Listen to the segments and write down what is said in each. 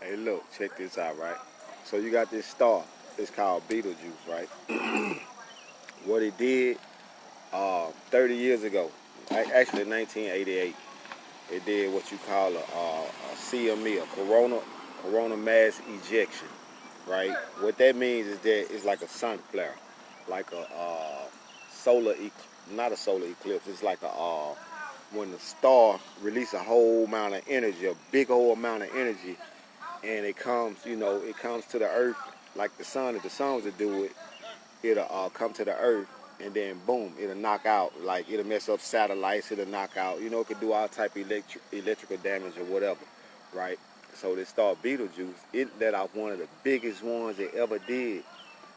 Hey, look, check this out, right? So you got this star. It's called Beetlejuice, right? What it did 30 years ago, actually 1988, it did what you call a CME, a corona mass ejection, right? What that means is that it's like a sun flare, like a solar, not a solar eclipse. It's like a when the star release a whole amount of energy, a big old amount of energy, and it comes, it comes to the earth like the sun. If the sun was to do it, it'll come to the earth, and then boom, it'll knock out, like it'll mess up satellites, it'll knock out, it could do all type of electrical damage or whatever, right? So this star Beetlejuice, it let off one of the biggest ones it ever did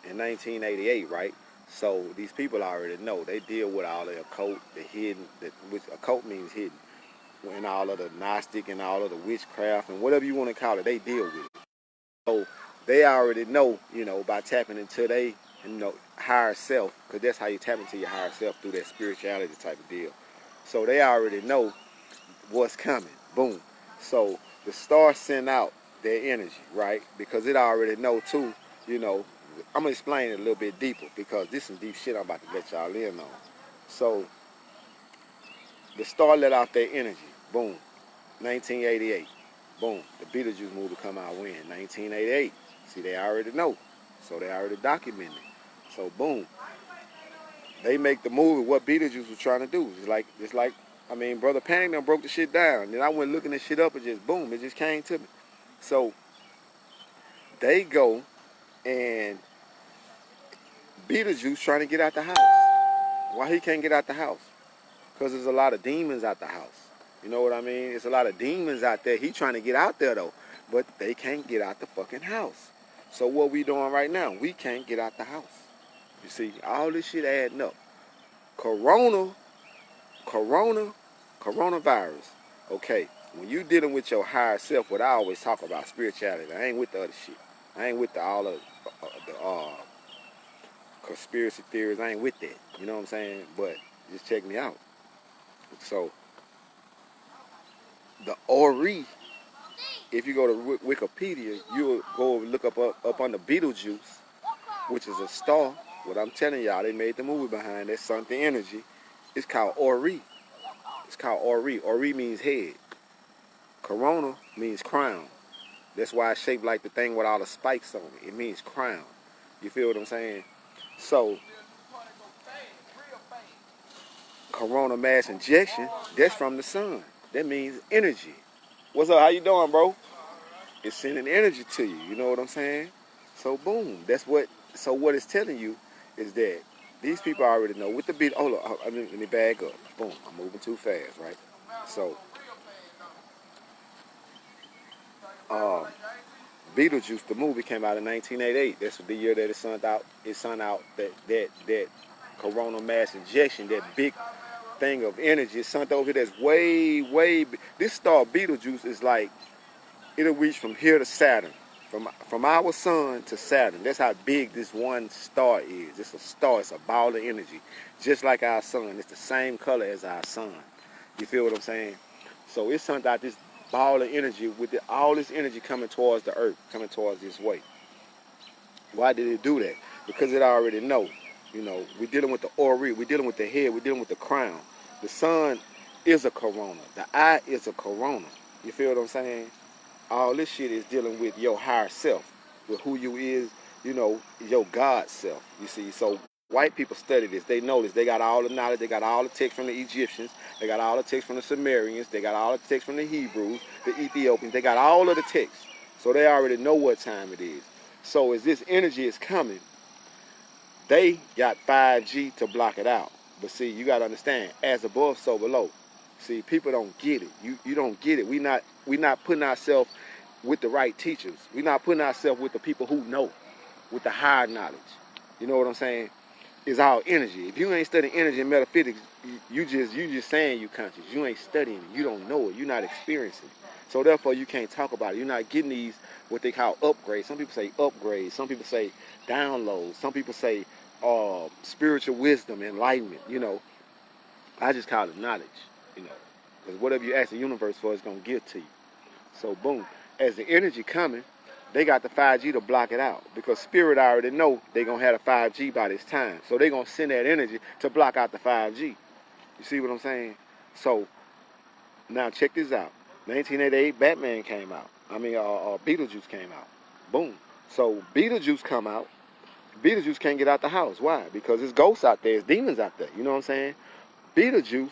in 1988, right? So these people already know. They deal with all the occult, the hidden, which occult means hidden, and all of the Gnostic and all of the witchcraft and whatever you want to call it, they deal with it. So they already know, by tapping into their, higher self, because that's how you tap into your higher self, through that spirituality type of deal. So they already know what's coming. Boom. So the stars send out their energy, right? Because it already know too, I'm gonna explain it a little bit deeper, because this is some deep shit I'm about to let y'all in on. So the star let out their energy. Boom. 1988. Boom. The Beetlejuice movie come out when? 1988. See, they already know. So they already documented it. So boom. They make the movie what Beetlejuice was trying to do. It's like, Brother Panic done broke the shit down. Then I went looking this shit up, and just boom, it just came to me. So they go, and Beetlejuice trying to get out the house. Why he can't get out the house? Because there's a lot of demons out the house. You know what I mean? There's a lot of demons out there. He trying to get out there though, but they can't get out the fucking house. So what we doing right now? We can't get out the house. You see, all this shit adding up. Corona, coronavirus. Okay, when you dealing with your higher self, what I always talk about, spirituality. I ain't with the other shit. I ain't with all of the conspiracy theories. I ain't with that. You know what I'm saying? But just check me out. So the Ori, if you go to Wikipedia, you'll go look up under Beetlejuice, which is a star. What I'm telling y'all, they made the movie behind that, something energy. It's called Ori. It's called Ori. Ori means head. Corona means crown. That's why it's shaped like the thing with all the spikes on it. It means crown. You feel what I'm saying? So, corona mass injection, that's from the sun. That means energy. What's up? How you doing, bro? It's sending energy to you. You know what I'm saying? So boom. So what it's telling you is that these people already know with the beat. Hold on. Let me back up. Boom. I'm moving too fast, right? So, um, Beetlejuice, the movie, came out in 1988. That's the year that it sent out. That corona mass injection, that big thing of energy, it's sent over here. That's way. This star Beetlejuice is like, it'll reach from here to Saturn, from our sun to Saturn. That's how big this one star is. It's a star. It's a ball of energy, just like our sun. It's the same color as our sun. You feel what I'm saying? So it sent out this ball of energy with all this energy coming towards the earth, coming towards this way. Why did it do that? Because it already know. We're dealing with the Ori. We're dealing with the head. We're dealing with the crown. The sun is a corona. The eye is a corona. You feel what I'm saying? All this shit is dealing with your higher self, with who you is, your God self. You see, so white people study this. They know this. They got all the knowledge. They got all the text from the Egyptians. They got all the text from the Sumerians. They got all the text from the Hebrews, the Ethiopians. They got all of the text. So they already know what time it is. So as this energy is coming, they got 5G to block it out. But see, you got to understand, as above, so below. See, people don't get it. You don't get it. We not putting ourselves with the right teachers. We're not putting ourselves with the people who know, with the higher knowledge. You know what I'm saying? It's all energy. If you ain't studying energy and metaphysics, you just saying you conscious. You ain't studying it. You don't know it. You're not experiencing it. So therefore, you can't talk about it. You're not getting these, what they call upgrades. Some people say upgrades. Some people say downloads. Some people say spiritual wisdom, enlightenment. I just call it knowledge. Because whatever you ask the universe for, it's going to give to you. So boom. as the energy coming, they got the 5G to block it out because Spirit already know they gonna have the 5G by this time, so they gonna send that energy to block out the 5G. You see what I'm saying? So now check this out. 1988, Batman came out. Beetlejuice came out. Boom. So Beetlejuice come out. Beetlejuice can't get out the house. Why? Because there's ghosts out there, there's demons out there. You know what I'm saying? Beetlejuice,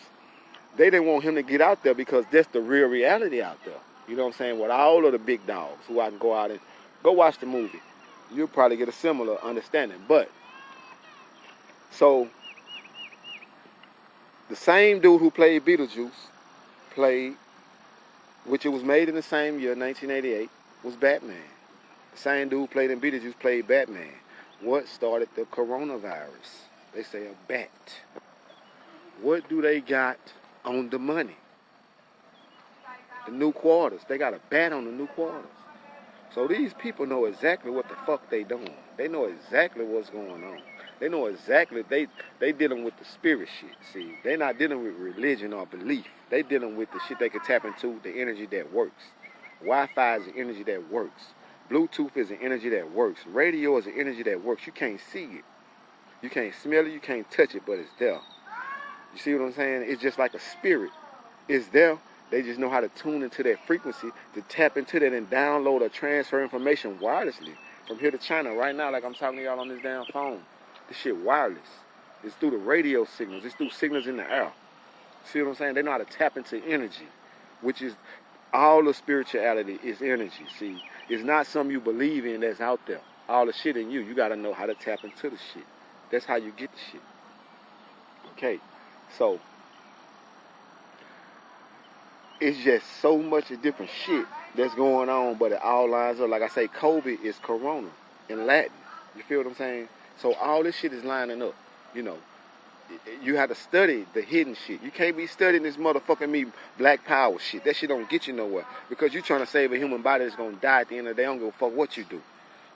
they didn't want him to get out there because that's the real reality out there. You know what I'm saying? With all of the big dogs who I can go out and go watch the movie. You'll probably get a similar understanding. But, so, the same dude who played Beetlejuice played, which it was made in the same year, 1988, was Batman. The same dude who played in Beetlejuice played Batman. What started the coronavirus? They say a bat. What do they got on the money? The new quarters. They got a bat on the new quarters. So these people know exactly what the fuck they doing. They know exactly what's going on. They know exactly, they dealing with the spirit shit, see. They not dealing with religion or belief. They dealing with the shit they can tap into, the energy that works. Wi-Fi is the energy that works. Bluetooth is the energy that works. Radio is the energy that works. You can't see it. You can't smell it, you can't touch it, but it's there. You see what I'm saying? It's just like a spirit. It's there. They just know how to tune into that frequency, to tap into that and download or transfer information wirelessly from here to China right now, like I'm talking to y'all on this damn phone. This shit wireless. It's through the radio signals. It's through signals in the air. See what I'm saying? They know how to tap into energy, which is all the spirituality is energy. See, it's not something you believe in that's out there. All the shit in you, you got to know how to tap into the shit. That's how you get the shit. Okay, so it's just so much different shit that's going on, but it all lines up. Like I say, COVID is corona in Latin. You feel what I'm saying? So all this shit is lining up. You know, you have to study the hidden shit. You can't be studying this motherfucking black power shit. That shit don't get you nowhere. Because you trying to save a human body that's going to die at the end of the day. I don't give a fuck what you do.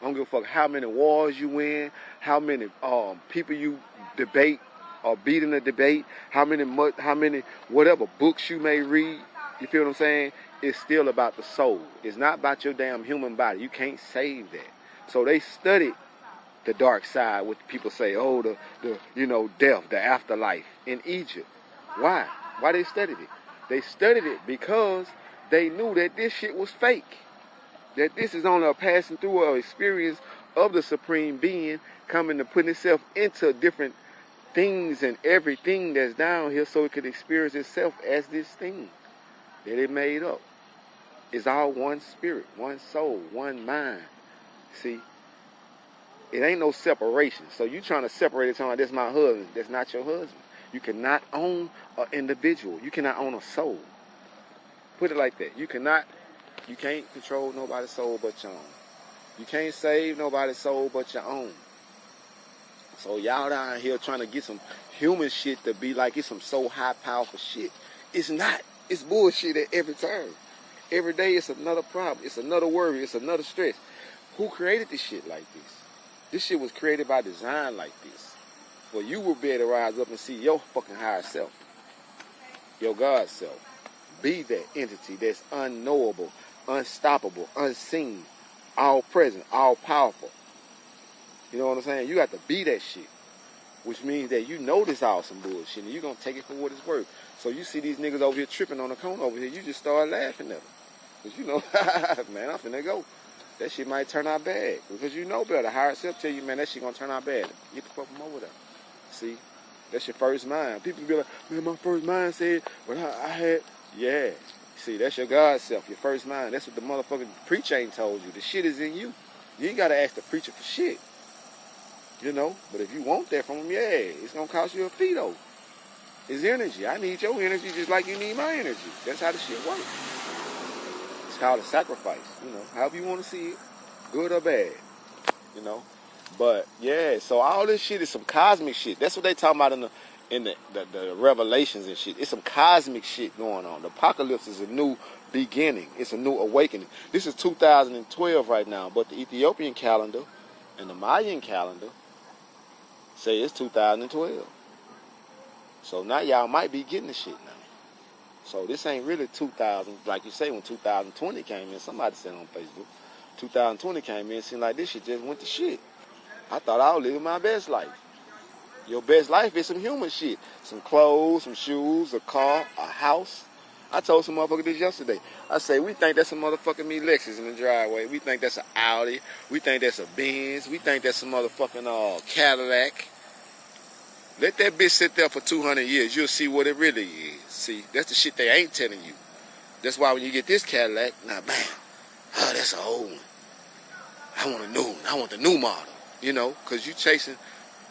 I don't give a fuck how many wars you win, how many people you debate or beat in a debate, how many whatever books you may read. You feel what I'm saying? It's still about the soul. It's not about your damn human body. You can't save that. So they studied the dark side, what people say, oh, the death, the afterlife in Egypt. Why? Why they studied it? They studied it because they knew that this shit was fake. That this is only a passing through an experience of the Supreme Being coming to put itself into different things and everything that's down here so it could experience itself as this thing that it made up. It's all one spirit, one soul, one mind. See? It ain't no separation. So you trying to separate it, like, this my husband. That's not your husband. You cannot own an individual. You cannot own a soul. Put it like that. You can't control nobody's soul but your own. You can't save nobody's soul but your own. So y'all down here trying to get some human shit to be like it's some so high powerful shit. It's not. It's bullshit at every turn. Every day it's another problem. It's another worry. It's another stress. Who created this shit like this? This shit was created by design like this. For you will be able to rise up and see your fucking higher self. Your God self. Be that entity that's unknowable, unstoppable, unseen, all present, all powerful. You know what I'm saying? You got to be that shit. Which means that you know this awesome bullshit and you're going to take it for what it's worth. So you see these niggas over here tripping on the cone over here, you just start laughing at them. Because you know, man, I'm finna go. That shit might turn out bad. Because you know better. Higher self tell you, man, that shit gonna turn out bad. Get the fuck from over there. See? That's your first mind. People be like, man, my first mind said, but I had, yeah. See, that's your God self, your first mind. That's what the motherfucking preacher ain't told you. The shit is in you. You ain't gotta ask the preacher for shit. You know? But if you want that from him, yeah, it's gonna cost you a fee though. It's energy. I need your energy just like you need my energy. That's how the shit works. It's called a sacrifice, you know, however you want to see it, good or bad, you know. But yeah, so all this shit is some cosmic shit. That's what they talking about in the revelations and shit. It's some cosmic shit going on. The apocalypse is a new beginning. It's a new awakening. This is 2012 right now, but the Ethiopian calendar and the Mayan calendar say it's 2012. So now y'all might be getting the shit now. So this ain't really 2000, like you say, when 2020 came in, somebody said on Facebook, 2020 came in, it seemed like this shit just went to shit. I thought I was living my best life. Your best life is some human shit. Some clothes, some shoes, a car, a house. I told some motherfucker this yesterday. I say, we think that's a motherfucking me Lexus in the driveway. We think that's an Audi. We think that's a Benz. We think that's a motherfucking Cadillac. Let that bitch sit there for 200 years. You'll see what it really is. See, that's the shit they ain't telling you. That's why when you get this Cadillac, now bam, oh, that's an old one. I want a new one. I want the new model. You know, because you chasing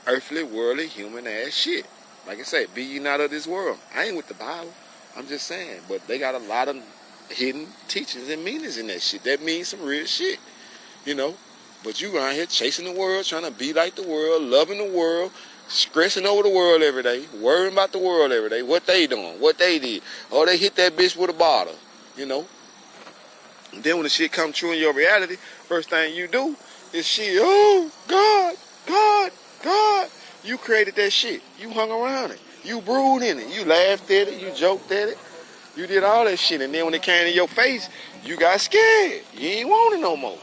earthly, worldly, human ass shit. Like I said, be ye not of this world. I ain't with the Bible. I'm just saying. But they got a lot of hidden teachings and meanings in that shit. That means some real shit. You know. But you around here chasing the world, trying to be like the world, loving the world, stressing over the world every day, worrying about the world every day, what they doing, what they did. Oh, they hit that bitch with a bottle. You know. And then when the shit come true in your reality, first thing you do is shit, oh, God, God, God. You created that shit. You hung around it. You brewed in it. You laughed at it. You joked at it. You did all that shit. And then when it came in your face, you got scared. You ain't want it no more.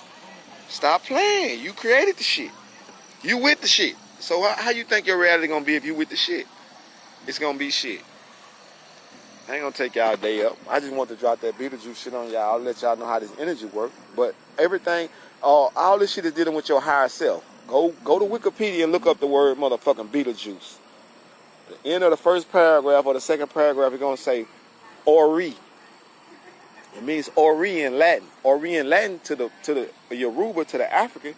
Stop playing. You created the shit. You with the shit. So how you think your reality gonna be if you with the shit? It's gonna be shit. I ain't gonna take y'all day up. I just want to drop that Beetlejuice shit on y'all. I'll let y'all know how this energy works. But everything, all this shit is dealing with your higher self. Go to Wikipedia and look up the word motherfucking Beetlejuice. The end of the first paragraph or the second paragraph is gonna say Ori. It means Ori in Latin. Ori in Latin to the Yoruba, to the African,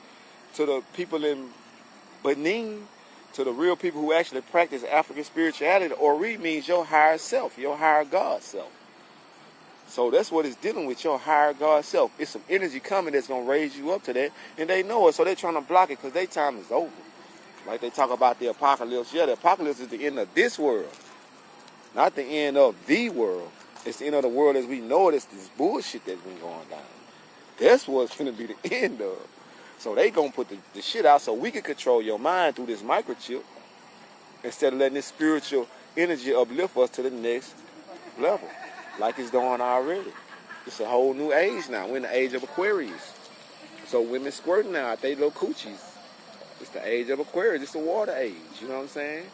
to the people in Benin, to the real people who actually practice African spirituality. Ori means your higher self, your higher God self. So that's what it's dealing with, your higher God self. It's some energy coming that's going to raise you up to that, and they know it, so they're trying to block it because their time is over. Like they talk about the apocalypse. Yeah, the apocalypse is the end of this world, not the end of the world. It's the end of the world as we know it. It's this bullshit that's been going down. That's what's going to be the end of. So they going to put the shit out so we can control your mind through this microchip instead of letting this spiritual energy uplift us to the next level. Like it's doing already. It's a whole new age now. We're in the age of Aquarius. So women squirting now at they little coochies. It's the age of Aquarius. It's the water age. You know what I'm saying?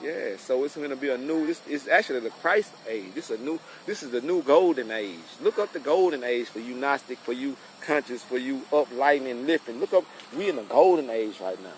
Yeah. So it's going to be a new. It's actually the Christ age. This is the new golden age. Look up the golden age for you Gnostic, for you conscious, for you up lightning lifting. Look up. We in the golden age right now.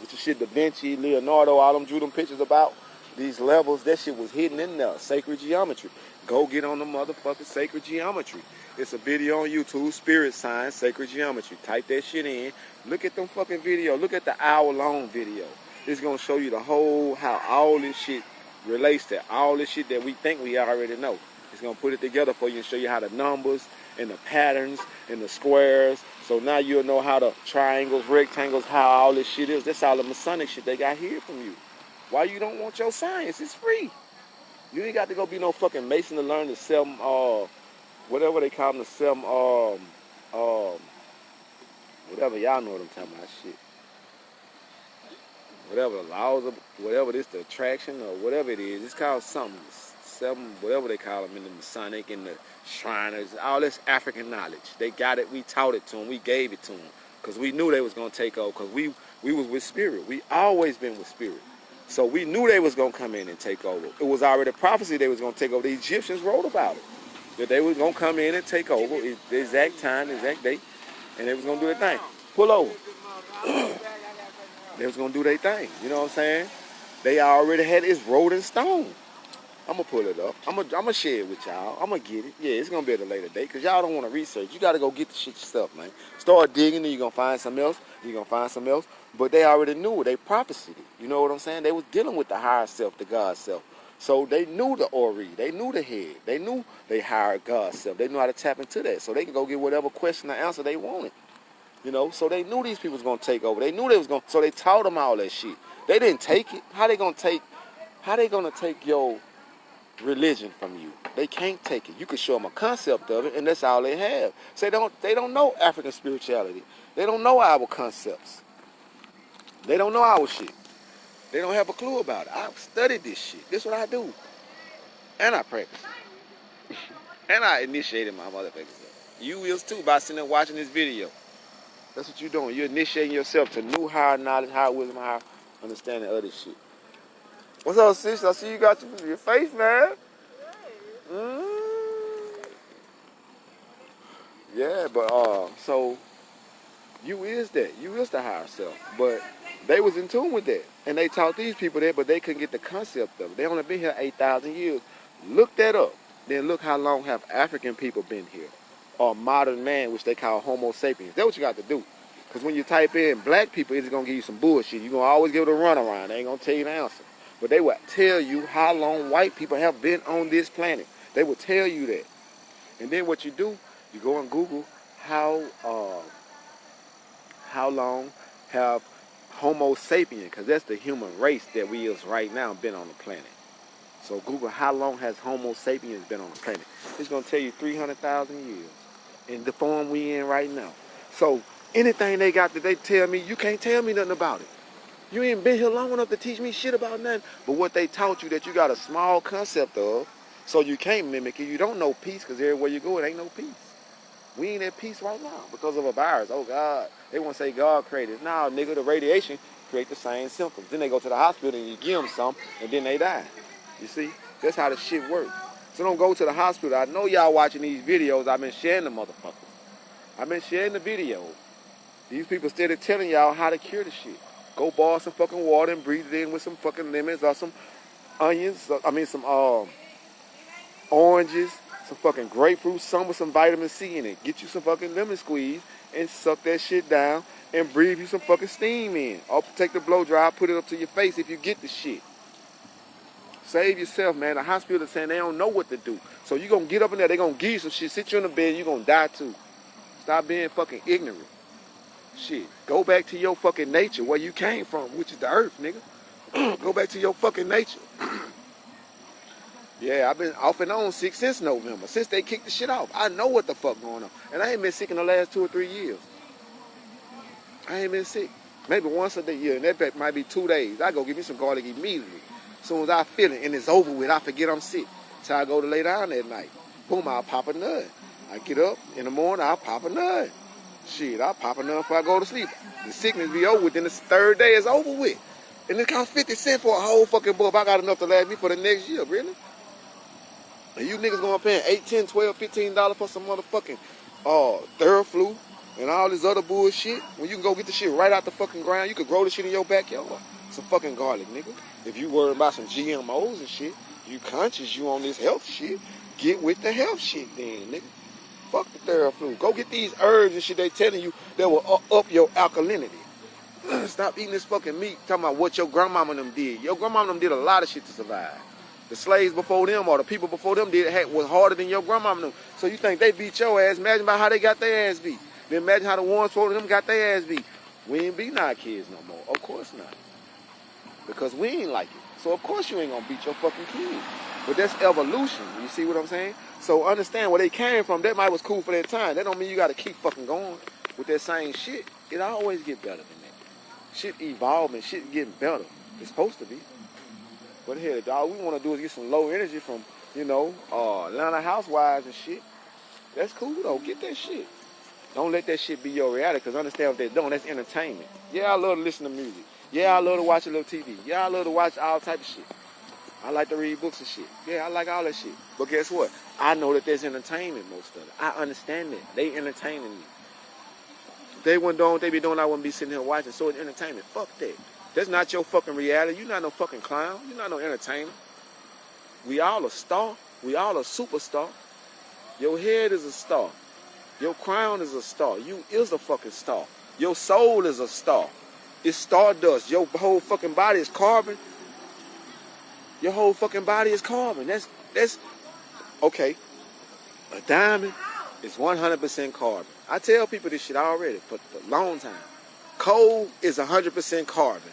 Which the shit Da Vinci, Leonardo, all them drew them pictures about. These levels, that shit was hidden in there. Sacred geometry. Go get on the motherfucking sacred geometry. It's a video on YouTube, Spirit Science, Sacred Geometry. Type that shit in. Look at them fucking videos. Look at the hour-long video. It's going to show you the whole, how all this shit relates to all this shit that we think we already know. It's going to put it together for you and show you how the numbers and the patterns and the squares. So now you'll know how the triangles, rectangles, how all this shit is. That's all the Masonic shit they got here from you. Why you don't want your science? It's free. You ain't got to go be no fucking Mason to learn to sell whatever they call them, to sell whatever, y'all know what I'm talking about, shit. Whatever the laws of, whatever this, the attraction or whatever it is, it's called something, whatever they call them in the Masonic and the Shriners, all this African knowledge. They got it, we taught it to them, we gave it to them, because we knew they was going to take over, because we was with spirit. We always been with spirit. So we knew they was going to come in and take over. It was already a prophecy they was going to take over. The Egyptians wrote about it, that they was going to come in and take over, the exact time, the exact date, and they was going to do their thing. Pull over. They was going to do their thing. You know what I'm saying? They already had it wrote in stone. I'm going to pull it up. I'm going to share it with y'all. I'm going to get it. Yeah, it's going to be at a later date because y'all don't want to research. You got to go get the shit yourself, man. Start digging and you're going to find something else. You're going to find something else. But they already knew it. They prophesied it. You know what I'm saying? They was dealing with the higher self, the God self. So they knew the Ori. They knew the head. They knew they higher God self. They knew how to tap into that. So they can go get whatever question or answer they wanted. You know, so they knew these people was going to take over. They knew they was going to, so they taught them all that shit. They didn't take it. How they going to take your religion from you? They can't take it. You can show them a concept of it, and that's all they have. So they don't know African spirituality. They don't know our concepts. They don't know our shit. They don't have a clue about it. I've studied this shit. This is what I do. And I practice. And I initiated my motherfuckers. You will too by sitting there watching this video. That's what you're doing. You're initiating yourself to new higher knowledge, higher wisdom, higher understanding of this shit. What's up, sis? I see you got your face, man. Yeah, but so you is that. You is the higher self. But they was in tune with that. And they taught these people that, but they couldn't get the concept of it. They only been here 8,000 years. Look that up. Then look how long have African people been here. Or modern man, which they call Homo sapiens. That's what you got to do. Because when you type in black people, it's going to give you some bullshit. You're going to always give it a runaround. They ain't going to tell you the answer. But they will tell you how long white people have been on this planet. They will tell you that. And then what you do, you go on Google how long have Homo sapien, because that's the human race that we is right now, been on the planet. So Google how long has Homo sapiens been on the planet. It's going to tell you 300,000 years in the form we in right now. So anything they got that they tell me, you can't tell me nothing about it. You ain't been here long enough to teach me shit about nothing. But what they taught you that you got a small concept of, so you can't mimic it. You don't know peace, because everywhere you go, it ain't no peace. We ain't at peace right now because of a virus. Oh, God. They want to say God created it. Nah, nigga, the radiation create the same symptoms. Then they go to the hospital and you give them some, and then they die. You see? That's how the shit works. So don't go to the hospital. I know y'all watching these videos. I've been sharing the motherfuckers. I've been sharing the videos. These people still telling y'all how to cure the shit. Go boil some fucking water and breathe it in with some fucking lemons or some onions. Some oranges, some fucking grapefruit, some with some vitamin C in it. Get you some fucking lemon squeeze and suck that shit down and breathe you some fucking steam in. Or take the blow dry, put it up to your face if you get the shit. Save yourself, man. The hospital is saying they don't know what to do. So you gonna get up in there, they gonna give you some shit, sit you in the bed, you gonna die too. Stop being fucking ignorant. Shit. Go back to your fucking nature, where you came from, which is the earth, nigga. Go back to your fucking nature. Yeah, I've been off and on sick since November, since they kicked the shit off. I know what the fuck going on. And I ain't been sick in the last 2 or 3 years. I ain't been sick. Maybe once a year, and that might be 2 days. I go get me some garlic immediately. As soon as I feel it and it's over with, I forget I'm sick. So I go to lay down that night. Boom, I'll pop a nut. I get up in the morning, I'll pop a nut. Shit, I'll pop a nut before I go to sleep. The sickness be over with, then the third day is over with. And it costs 50 cents for a whole fucking bulb. I got enough to last me for the next year, really? And you niggas gonna pay $8, $10, $12, $15 for some motherfucking Theraflu and all this other bullshit when you can go get the shit right out the fucking ground. You could grow the shit in your backyard. Some fucking garlic, nigga. If you worried about some GMOs and shit, you conscious, you on this health shit, get with the health shit then, nigga. Fuck the Theraflu. Go get these herbs and shit they telling you that will up your alkalinity. Stop eating this fucking meat talking about what your grandmama them did. Your grandmama them did a lot of shit to survive. The slaves before them or the people before them was harder than your grandmama them. So you think they beat your ass? Imagine about how they got their ass beat. Then imagine how the ones before them got their ass beat. We ain't beating our kids no more. Of course not. Because we ain't like it. So of course you ain't gonna beat your fucking kids. But that's evolution. You see what I'm saying? So understand where they came from. That might was cool for that time. That don't mean you gotta keep fucking going with that same shit. It always get better than that. Shit evolving, shit getting better. It's supposed to be. But hell, all we want to do is get some low energy from, Atlanta housewives and shit. That's cool, though. Get that shit. Don't let that shit be your reality, because understand what they're doing. That's entertainment. Yeah, I love to listen to music. Yeah, I love to watch a little TV. Yeah, I love to watch all type of shit. I like to read books and shit. Yeah, I like all that shit. But guess what? I know that there's entertainment most of it. I understand that. They entertaining me. If they weren't doing what they be doing, I wouldn't be sitting here watching. So it's entertainment. Fuck that. That's not your fucking reality. You're not no fucking clown. You're not no entertainer. We all a star. We all a superstar. Your head is a star. Your crown is a star. You is a fucking star. Your soul is a star. It's stardust. Your whole fucking body is carbon. Your whole fucking body is carbon. That's okay. A diamond is 100% carbon. I tell people this shit already for a long time. Coal is 100% carbon.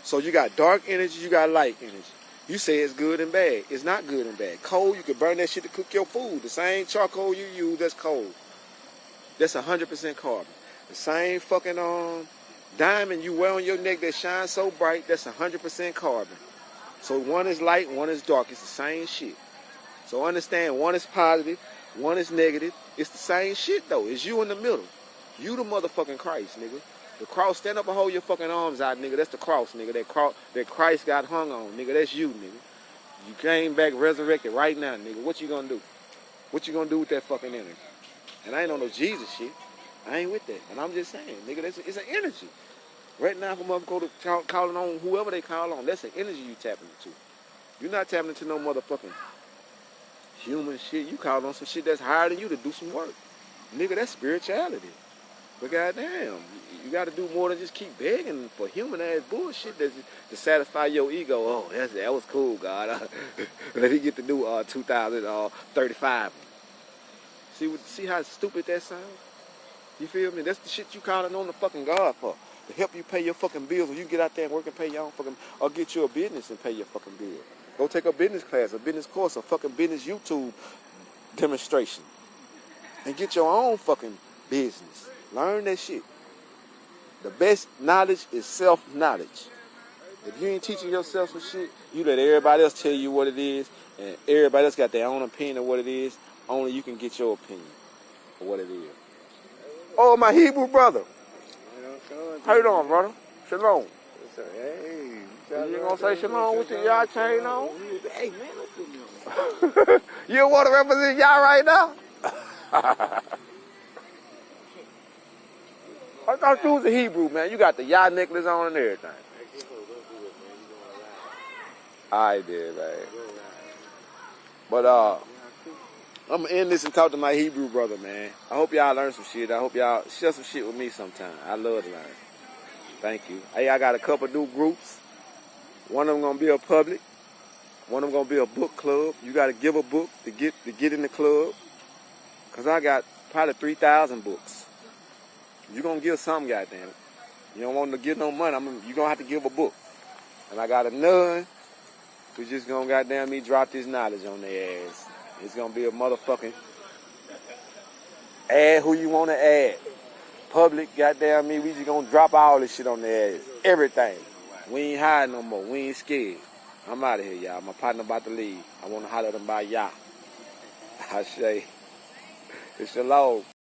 So you got dark energy, you got light energy. You say it's good and bad. It's not good and bad. Coal, you can burn that shit to cook your food. The same charcoal you use, that's coal. That's 100% carbon. The same fucking diamond you wear on your neck that shines so bright, that's 100% carbon. So one is light, one is dark. It's the same shit. So understand, one is positive, one is negative. It's the same shit though. It's you in the middle. You the motherfucking Christ, nigga. The cross, stand up and hold your fucking arms out, nigga. That's the cross, nigga. That cross that Christ got hung on, nigga. That's you, nigga. You came back resurrected right now, nigga. What you gonna do? What you gonna do with that fucking energy? And I ain't on no Jesus shit. I ain't with that. And I'm just saying, nigga, it's an energy. Right now, if a motherfucker calling on whoever they call on, that's an energy you tapping into. You're not tapping into no motherfucking human shit. You calling on some shit that's higher than you to do some work. Nigga, that's spirituality. But goddamn, you got to do more than just keep begging for human ass bullshit to satisfy your ego. Oh, that was cool, God. Let me get to do 2035. See how stupid that sounds? You feel me? That's the shit you calling on the fucking God for. To help you pay your fucking bills when you get out there and work and pay your own fucking, or get you a business and pay your fucking bills. Go take a business class, a business course, a fucking business YouTube demonstration. And get your own fucking business. Learn that shit. The best knowledge is self-knowledge. If you ain't teaching yourself some shit, you let everybody else tell you what it is, and everybody else got their own opinion of what it is. Only you can get your opinion of what it is. Oh, my Hebrew brother. How you doing, brother? Shalom. Hey, You gonna say shalom with your y'all chain on? Hey, man, don't put me on. You want to represent y'all right now? I thought you was a Hebrew, man. You got the Yah necklace on and everything. I did, man. But I'm gonna end this and talk to my Hebrew brother, man. I hope y'all learn some shit. I hope y'all share some shit with me sometime. I love to learn. Thank you. Hey, I got a couple new groups. One of them gonna be a public. One of them gonna be a book club. You gotta give a book to get in the club. Cause I got probably 3,000 books. You gonna give something, goddamn it. You don't want to give no money. You gonna have to give a book. And I got a nun who's just gonna goddamn me drop this knowledge on their ass. It's gonna be a motherfucking add who you wanna add. Public, goddamn me, we just gonna drop all this shit on their ass. Everything. We ain't hiding no more. We ain't scared. I'm out of here, y'all. My partner about to leave. I wanna holler at him by y'all. I say, it's shalom.